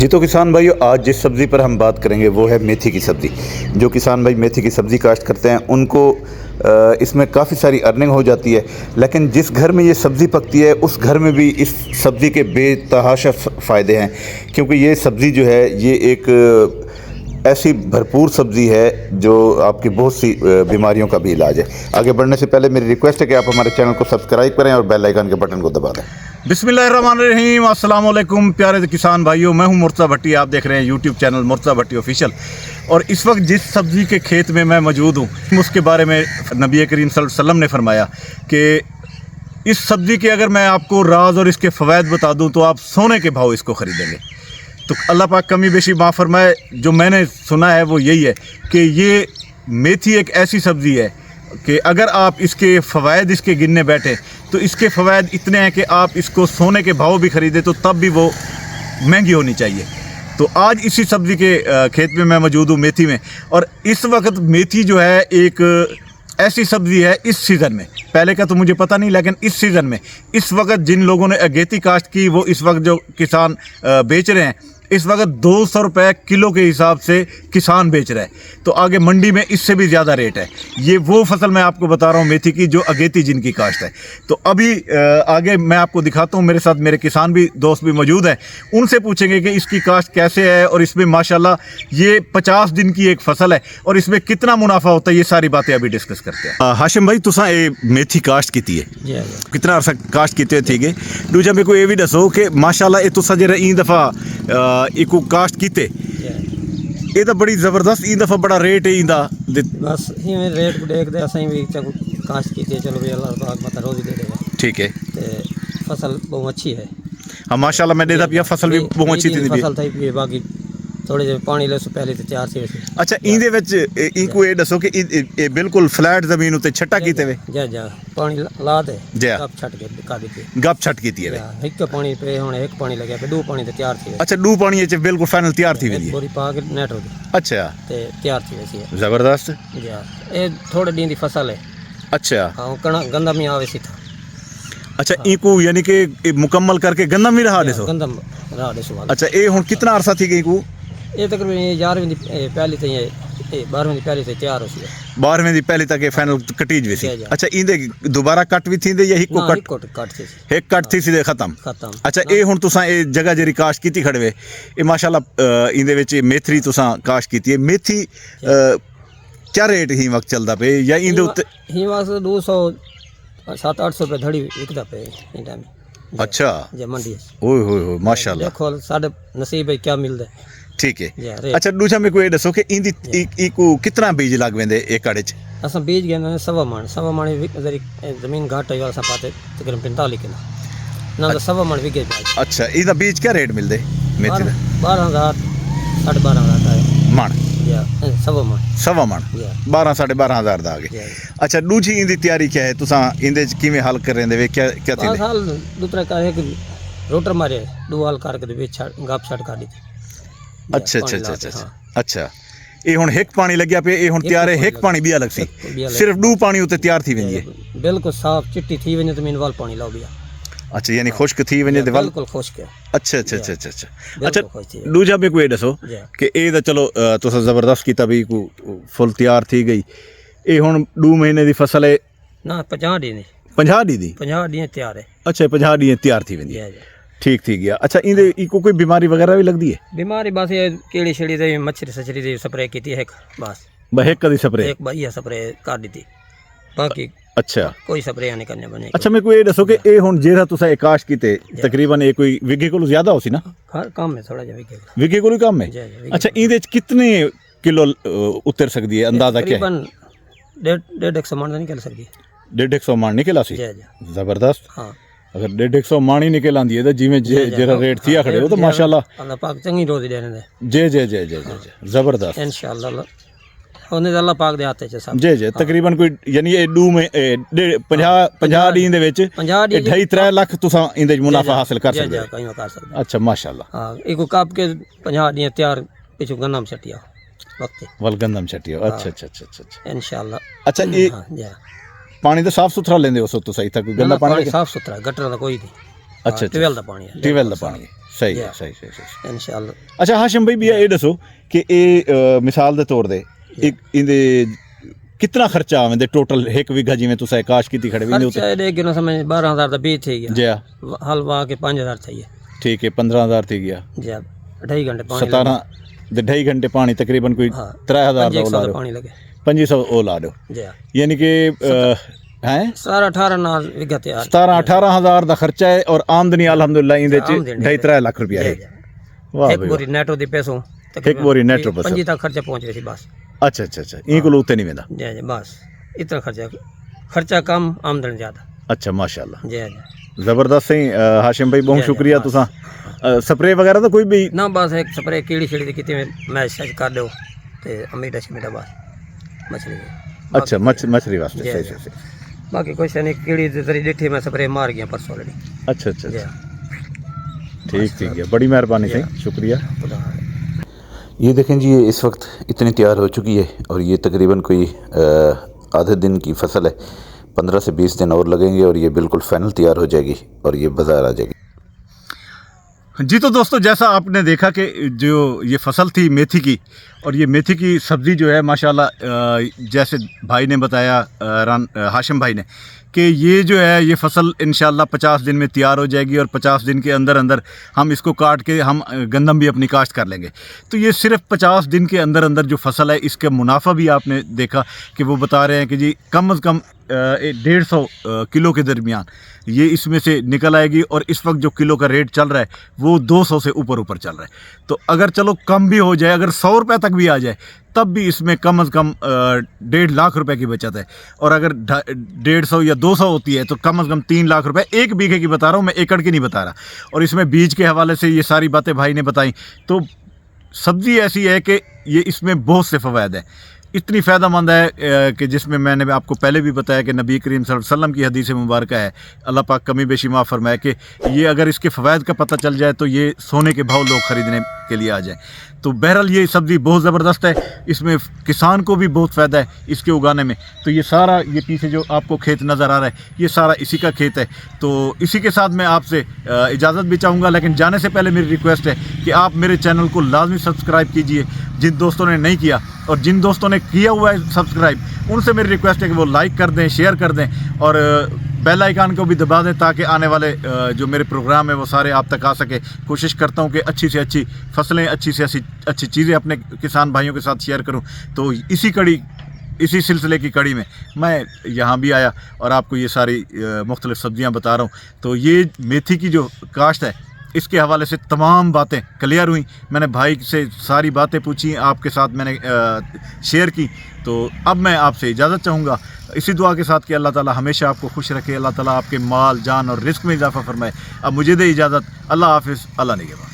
जी तो किसान भाइयों, आज जिस सब्ज़ी पर हम बात करेंगे वो है मेथी की सब्ज़ी। जो किसान भाई मेथी की सब्ज़ी काश्त करते हैं उनको इसमें काफ़ी सारी अर्निंग हो जाती है, लेकिन जिस घर में ये सब्ज़ी पकती है उस घर में भी इस सब्ज़ी के बेतहाशा फ़ायदे हैं, क्योंकि ये सब्ज़ी जो है ये एक ऐसी भरपूर सब्ज़ी है जो आपकी बहुत सी बीमारियों का भी इलाज है। आगे बढ़ने से पहले मेरी रिक्वेस्ट है कि आप हमारे चैनल को सब्सक्राइब करें और बेल आइकन के बटन को दबा दें। बिस्मिल्लाहिर्रहमानिर्रहीम, अस्सलाम वालेकुम प्यारे किसान भाइयों, मैं हूं मुर्तज़ा भट्टी। आप देख रहे हैं यूट्यूब चैनल मुर्तज़ा भट्टी ऑफिशियल। और इस वक्त जिस सब्ज़ी के खेत में मैं मौजूद हूं उसके बारे में नबी करीम सल्लल्लाहु अलैहि वसल्लम ने फरमाया कि इस सब्ज़ी के अगर मैं आपको राज और इसके फ़वाइद बता दूँ तो आप सोने के भाव इसको ख़रीदेंगे। तो अल्लाह पाक कमी बेशी माफ़ फरमाए। जो मैंने सुना है वो यही है कि ये मेथी एक ऐसी सब्ज़ी है कि अगर आप इसके फ़वाइद इसके गिनने बैठे तो इसके फ़वाइद इतने हैं कि आप इसको सोने के भाव भी ख़रीदे तो तब भी वो महंगी होनी चाहिए। तो आज इसी सब्ज़ी के खेत में मैं मौजूद हूँ, मेथी में। और इस वक्त मेथी जो है एक ऐसी सब्ज़ी है इस सीज़न में, पहले का तो मुझे पता नहीं, लेकिन इस सीज़न में इस वक्त जिन लोगों ने अगेती काश्त की वो इस वक्त जो किसान बेच रहे हैं इस वक्त 200 रुपये किलो के हिसाब से किसान बेच रहा है। तो आगे मंडी में इससे भी ज़्यादा रेट है। ये वो फसल मैं आपको बता रहा हूँ मेथी की जो अगेती जिनकी काश्त है। तो अभी आगे मैं आपको दिखाता हूँ, मेरे साथ मेरे किसान भी दोस्त भी मौजूद हैं, उनसे पूछेंगे कि इसकी काश्त कैसे है और इसमें माशाल्लाह ये 50 दिन की एक फसल है और इसमें कितना मुनाफा होता है, ये सारी बातें अभी डिस्कस करते हैं। हाशिम भाई, तुसा ये मेथी काश्त की है, कितना अरसा काश्त की थी? दूजा मेरे को ये भी दसो कि माशाल्लाह तुसा जरा ई दफ़ा इको काश्त कीते ये तो बड़ी ज़बरदस्त ई दफ़ा बड़ा रेट है इंदा बस इवें रेट को देखते असें भी काश्त की चलो भी अल्लाह पाक मत रोज़ दे देगा। ठीक है, ते फसल बहुत अच्छी है। हाँ माशाल्लाह, मैं देखा पिया फसल भी बहुत अच्छी थी। फसल थी पी बाकी थोड़े जे पानी ले सो पहले तो तैयार थी वैसे। अच्छा, इंदे विच इनको ये दसो कि ये बिल्कुल फ्लैट ज़मीन उते छट्टा कीते वे जा पानी ला दे जा गप छट के का दी गप छट कीती है एक पानी पे हुन एक पानी लगे पे दो पानी ते तैयार थी। अच्छा, दो पानी च बिल्कुल फाइनल तैयार थी वेंदी पूरी पा के नेट हो गई। अच्छा, ते तैयार थी वैसे ज़बरदस्त जा ए थोड़े दिन दी फसल है। अच्छा, हां कणा गंदम ही आवे सी था। अच्छा, इनको यानी कि मुकम्मल करके गंदम भी रहा देसो? गंदम रहा देसो। अच्छा, ये हुन कितना अरसा थी गई को? ये तकरीबन 11वीं दी पहली ते 12वीं दी पहली ते तैयार हो सी। 12वीं दी पहली तक फाइनल कटीज भी सी। अच्छा, इंदे दोबारा कट भी थींदे या हिको कट थी? एक कट थी सीधे खत्म। अच्छा, ये हुन तुसा ये जगह जेरी काश्त कीती खड़वे ये माशाल्लाह इंदे विच मेथी तुसा काश्त कीती है। मेथी क्या रेट ही वक्त चलदा पे या इंदे उत्ते ही वक्त 200-700-800 रुपए धड़ी विकदा पे इन टाइम। अच्छा, जे मंडी ओए होए माशाल्लाह, देखो साडे नसीब है क्या मिलदा। ठीक है। अच्छा, दूसरा मेरे को ये दसो कि इंदी इको कितना बीज लग वेंदे एकड़ च? असां बीज गए सवा मण जमीन घाट है असां पाते तकरीबन 45 किलो ना सवा मण विके। अच्छा, इदा बीज क्या रेट मिलदे मेथी दा? 12,000 12,500 का मण या सवा मण 12-12,500 दा आ गए। अच्छा, दूजी इंदी तैयारी क्या है? तुसा इंदे च किवें हल कर रहे क्या क्या थी? साल दूसरा का एक रोटर मारे दो हल करके बीच गप छट काटी थी। अच्छा अच्छा अच्छा अच्छा अच्छा, ये हुन हिक पानी लग्या पे ये हुन तैयार है, हिक पानी भी अलग सी सिर्फ दो पानी उते तैयार थी वेंदी है। बिल्कुल साफ चिट्टी थी वेंदी तो मीन वाल पानी लाओ बिया। अच्छा, यानी खुश्क थी वेंदी ते वाल बिल्कुल खुश्क है। अच्छा अच्छा अच्छा अच्छा अच्छा। अच्छा, दूजा में कोई दसो कि ए दा चलो तुसा जबरदस्त कीता भी को फुल तैयार थी गई। ए हुन 2 महीने दी फसल है ना 50 दी 50 दी तैयार है। अच्छा, 50 दी तैयार थी वेंदी ठीक थी गया। अच्छा, इंदे इको कोई बीमारी वगैरह भी लगदी है? बीमारी बस ये कीड़ी छड़ी दे मच्छर सचरी दे स्प्रे कीती है बस बहेक कदी स्प्रे एक बढ़िया स्प्रे कर दी थी बाकी। अच्छा, कोई स्प्रे नहीं करने बने। अच्छा, मेरे को ये दसो कि ए हुन जेरा तुसा ए काश्त कीते तकरीबन ए कोई विगे कोलो ज्यादा होसी ना? हर काम में थोड़ा जा विगे कोलो कम है। अच्छा, इंदे च कितने किलो उतर सकदी है, अंदाजा क्या है? तकरीबन 150 मण निकल सकदी है। 150 मण निकल आसी? जबरदस्त। हां, अगर 150 मण ही निकल आंदी है तो जिवें जेरा रेट थिया खड़े हो तो माशाल्लाह अल्लाह पाक चंगी रोजी देने दे। जे जे जे जे जे जबरदस्त इंशाअल्लाह होने अल्लाह पाक दे हाथ च सब। जे जे तकरीबन कोई यानी ये 50 दी दे विच 2.5-3 लाख तुसा इंदे मुनाफा हासिल कर सकदे हो। अच्छा, माशाल्लाह। हां, इको काप के 50 दी तैयार पिछु गंदम छटिया वक्त वल गंदम छटिया। अच्छा अच्छा अच्छा अच्छा इंशाअल्लाह। अच्छा, ये पानी तो साफ सुथरा लेंदे हो सो तुसा इथा कोई गंदा पानी? साफ सुथरा, गटर दा कोई नहीं। अच्छा, ट्यूबवेल दा पानी है। ट्यूबवेल दा पानी है। ਸਹੀ ਹੈ ਸਹੀ ਸਹੀ ਇਨਸ਼ਾਅੱਲਾ। ਅੱਛਾ ਹਾਸ਼ਮ ਭਾਈ ਵੀ ਇਹ ਦੱਸੋ ਕਿ ਇਹ ਮਿਸਾਲ ਦੇ ਤੌਰ ਤੇ ਇੱਕ ਇਹਦੇ ਕਿੰਨਾ ਖਰਚਾ ਆਉਂਦਾ ਟੋਟਲ ਇੱਕ ਵਿਗਾ ਜਿਵੇਂ ਤੁਸੀਂ ਕਾਸ਼ ਕੀਤੀ ਖੜੇ ਵੀ ਖਰਚਾ ਇਹ ਕਿਨੋ ਸਮਝ 12000 ਦਾ ਬੀਜ થઈ जी ગયા, हल वा के 5000 चाहिए। ठीक है 15000 थी गया जी 2.5 घंटे पानी 17 2.5 घंटे पानी तकरीबन कोई 3000 लगे, दा पानी लगे 2500 ओ ला दो जी यानी कि हैं 17-18 नाल विगा तैयार 17-18 दा खर्चा है और आमदनी अल्हम्दुलिल्लाह इंदे च 2.5-3 लाख रुपया है। वाह एक बोरी नेटो दी पैसों एक बोरी नेटो पैसों 5 तक खर्चा पहुंच गई बस। अच्छा अच्छा अच्छा ई को लूते नहीं वेंदा जी जी बस इतना खर्चा कम आमदनी ज्यादा। अच्छा माशाल्लाह जी जी जबरदस्त सही हाशिम भाई बहुत शुक्रिया तुसा स्प्रे वगैरह तो कोई भी ना बस एक स्प्रे कीड़ी छीड़ी दी किते मैं सच कर दो ते अमीटा शमीटा बस मछली। अच्छा मछली वास्ते सही सही बाकी कुछ नहीं कीड़ी तरी डिठी मैं स्प्रे मार गया परसों लड़ी। अच्छा अच्छा ठीक ठीक है बड़ी मेहरबानी सही शुक्रिया। ये देखें जी ये इस वक्त इतनी तैयार हो चुकी है और ये तकरीबन कोई आधे दिन की फसल है, 15 से 20 दिन और लगेंगे और ये बिल्कुल फाइनल तैयार हो जाएगी और ये बाज़ार आ जाएगी। जी तो दोस्तों जैसा आपने देखा कि जो ये फसल थी मेथी की और ये मेथी की सब्ज़ी जो है माशाल्लाह जैसे भाई ने बताया हाशिम भाई ने कि ये जो है ये फसल इंशाल्लाह 50 दिन में तैयार हो जाएगी और 50 दिन के अंदर अंदर हम इसको काट के हम गंदम भी अपनी काश्त कर लेंगे। तो ये सिर्फ 50 दिन के अंदर अंदर जो फसल है इसका मुनाफा भी आपने देखा कि वो बता रहे हैं कि जी कम से कम 150 किलो के दरमियान ये इसमें से निकल आएगी और इस वक्त जो किलो का रेट चल रहा है वो 200 से ऊपर चल रहा है। तो अगर चलो कम भी हो जाए, अगर 100 रुपये तक भी आ जाए तब भी इसमें कम से कम 1.5 लाख रुपए की बचत है और अगर 150 या 200 होती है तो कम से कम 3 लाख रुपए एक बीघे की बता रहा हूँ मैं, एकड़ की नहीं बता रहा। और इसमें बीज के हवाले से ये सारी बातें भाई ने बताई। तो सब्ज़ी ऐसी है कि ये इसमें बहुत से फ़वायद हैं, इतनी फ़ायदेमंद है कि जिसमें मैंने आपको पहले भी बताया कि नबी करीम सल्लल्लाहु अलैहि वसल्लम की हदीस मुबारक है, अल्लाह पाक कमी बेशी माफ़ फरमाए कि ये अगर इसके फ़वायद का पता चल जाए तो ये सोने के भाव लोग ख़रीदने के लिए आ जाए। तो बहरहाल ये सब्ज़ी बहुत ज़बरदस्त है, इसमें किसान को भी बहुत फ़ायदा है इसके उगाने में। तो ये सारा ये पीछे जो आपको खेत नज़र आ रहा है ये सारा इसी का खेत है। तो इसी के साथ मैं आपसे इजाज़त भी चाहूँगा, लेकिन जाने से पहले मेरी रिक्वेस्ट है कि आप मेरे चैनल को लाजमी सब्सक्राइब कीजिए जिन दोस्तों ने नहीं किया, और जिन दोस्तों ने किया हुआ है सब्सक्राइब उनसे मेरी रिक्वेस्ट है कि वो लाइक कर दें, शेयर कर दें और बेल आइकन को भी दबा दें ताकि आने वाले जो मेरे प्रोग्राम है वो सारे आप तक आ सके। कोशिश करता हूँ कि अच्छी से अच्छी फसलें, अच्छी से अच्छी चीज़ें अपने किसान भाइयों के साथ शेयर करूँ। तो इसी सिलसिले की कड़ी में मैं यहाँ भी आया और आपको ये सारी मुख्तलिफ़ सब्ज़ियाँ बता रहा हूँ। तो ये मेथी की जो काश्त है इसके हवाले से तमाम बातें क्लियर हुई, मैंने भाई से सारी बातें पूछी, आपके साथ मैंने शेयर की। तो अब मैं आपसे इजाज़त चाहूँगा इसी दुआ के साथ कि अल्लाह ताला हमेशा आपको खुश रखे, अल्लाह ताला आपके माल जान और रिस्क में इजाफ़ा फरमाए। अब मुझे दे इजाज़त, अल्लाह हाफ़िज़, अल्लाह निगहबान।